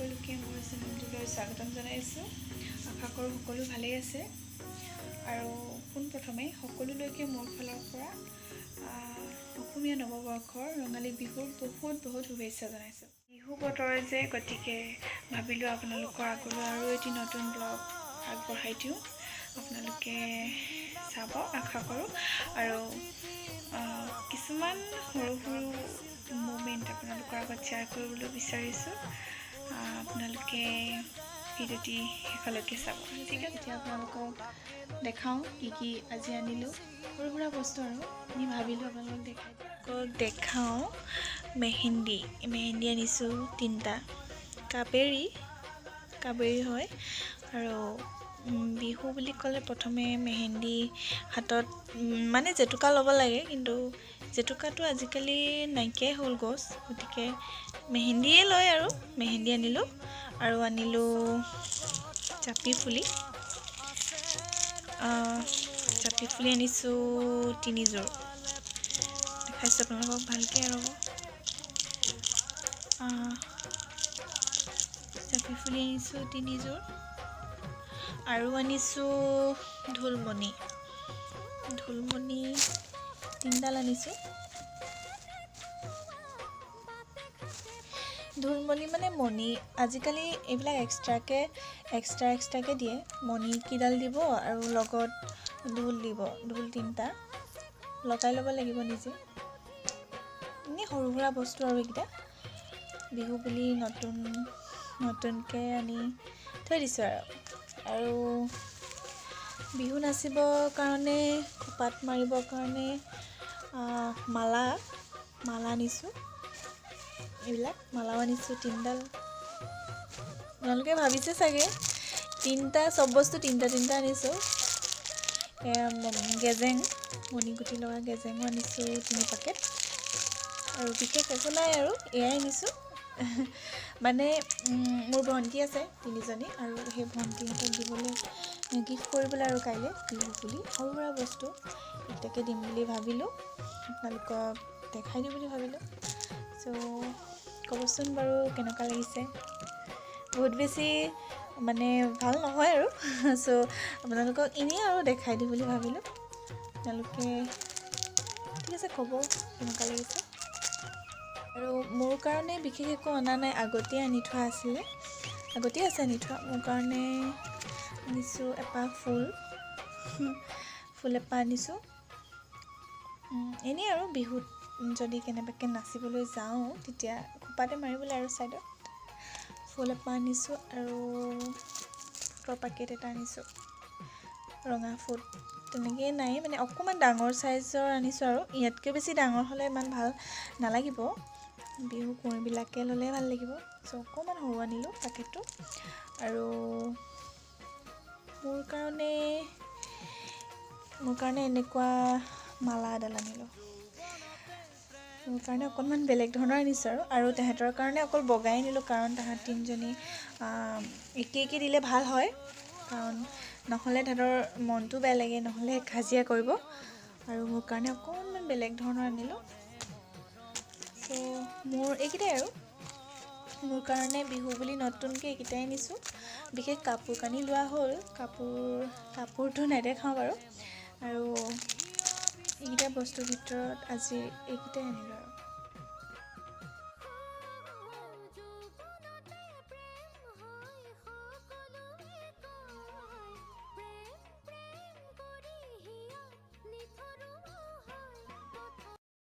সকলোকে মোৰ চেনেলটোলৈ স্বাগতম জনাইছোঁ। আশা কৰোঁ সকলো ভালেই আছে আৰু পোনপ্ৰথমে সকলোলৈকে মোৰ ফালৰ পৰা অসমীয়া নৱবৰ্ষৰ ৰঙালী বিহুৰ বহুত শুভেচ্ছা জনাইছোঁ। বিহু বতৰ যে, গতিকে ভাবিলোঁ আপোনালোকৰ আগলৈ আৰু এটি নতুন ব্লগ আগবঢ়াই দিওঁ, আপোনালোকে চাব আশা কৰোঁ। আৰু কিছুমান সৰু মুমেণ্ট আপোনালোকৰ আগত শ্বেয়াৰ কৰিবলৈ বিচাৰিছোঁ। আপোনালোকে ভিডিঅ'টি শেষলৈকে চাব। ঠিক আছে, এতিয়া আপোনালোকক দেখাওঁ কি আজি আনিলোঁ। সৰু সুৰা বস্তু আৰু আমি ভাবিলোঁ আপোনালোকক দেখাওঁ। মেহেন্দি আনিছোঁ 3টা। কাবেৰী হয়। আৰু বিহু বুলি ক'লে প্ৰথমে মেহেন্দি হাতত মানে জেতুকা ল'ব লাগে, কিন্তু জেতুকাটো আজিকালি নাইকিয়াই হ'ল গছ, গতিকে মেহেন্দিয়ে লয় আৰু মেহেন্দি আনিলোঁ। আৰু আনিলোঁ জাপি ফুলি আনিছোঁ 3যোৰ। দেখাইছোঁ আপোনালোকক ভালকৈ ৰ'ব। জাপি ফুলি আনিছোঁ 3যোৰ আৰু আনিছোঁ ঢোলমণি 3ডাল আনিছোঁ। ঢোলমণি মানে মণি, আজিকালি এইবিলাক এক্সট্ৰাকৈ দিয়ে। মণি কিডাল দিব আৰু লগত ঢোল দিব। ঢোল 3টা লগাই ল'ব লাগিব নিজে। এনেই সৰু সুৰা বস্তু আৰু এইকেইটা বিহু বুলি নতুনকৈ আনি থৈ দিছোঁ। আৰু বিহু নাচিবৰ কাৰণে, খোপাত মাৰিবৰ কাৰণে মালা আনিছোঁ। এইবিলাক মালাও আনিছোঁ 3ডাল। আপোনালোকে ভাবিছে চাগে চব বস্তু 3টা আনিছোঁ। গেজেং, মণিগুটি লগা গেজেঙো আনিছোঁ 3 পেকেট। আৰু বিশেষ একো নাই আৰু এয়াই আনিছোঁ। মানে মোৰ ভণ্টি আছে 3জনী, আৰু সেই ভণ্টিহঁতক দিবলৈ, গিফ্ট কৰিবলৈ আৰু কাইলৈ বিহু বুলি সৰু সুৰা বস্তু এইকেইটাকে দিম বুলি ভাবিলোঁ, আপোনালোকক দেখাই দিওঁ বুলি ভাবিলোঁ। চ' ক'বচোন বাৰু কেনেকুৱা লাগিছে। বহুত বেছি মানে ভাল নহয় আৰু চ' আপোনালোকক এনেই আৰু দেখাই দিওঁ বুলি ভাবিলোঁ। আপোনালোকে ঠিক আছে ক'ব কেনেকুৱা লাগিছে। আৰু মোৰ কাৰণে বিশেষ একো অনা নাই, আগতেই আনি থোৱা আছিলে, আগতেই আছে আনি থোৱা। মোৰ কাৰণে আনিছোঁ এপাহ ফুল এপাহ আনিছোঁ। এনেই আৰু বিহুত যদি কেনেবাকৈ নাচিবলৈ যাওঁ তেতিয়া খোপাতে মাৰিবলৈ আৰু ছাইডত ফুল এপাহ আনিছোঁ। আৰু ফুটৰ পেকেট এটা আনিছোঁ, ৰঙা ফুট তেনেকৈ নাই, মানে অকণমান ডাঙৰ চাইজৰ আনিছোঁ। আৰু ইয়াতকৈ বেছি ডাঙৰ হ'লে ইমান ভাল নালাগিব, বিহু কুঁৱৰীবিলাকে ল'লে ভাল লাগিব। চ' অকণমান সৰু আনিলোঁ পেকেটটো। আৰু মোৰ কাৰণে এনেকুৱা মালা এডাল আনিলোঁ। মোৰ কাৰণে অকণমান বেলেগ ধৰণৰ আনিছোঁ। আৰু তেহেঁতৰ কাৰণে অকল বগাই আনিলোঁ, কাৰণ তাহাঁত 3জনী একে দিলে ভাল হয়, কাৰণ নহ'লে তাহাঁতৰ মনটো বেয়া লাগে, নহ'লে কাজিয়া কৰিব। আৰু মোৰ কাৰণে অকণমান বেলেগ ধৰণৰ আনিলোঁ। চ' মোৰ এইকেইটাই আৰু মোৰ কাৰণে বিহু বুলি নতুনকৈ এইকেইটাই আনিছোঁ। বিশেষ কাপোৰ কানি লোৱা হ'ল, কাপোৰটো নেদেখাওঁ বাৰু। আৰু এইকেইটা বস্তুৰ ভিতৰত আজি এইকেইটাই আনিলোঁ আৰু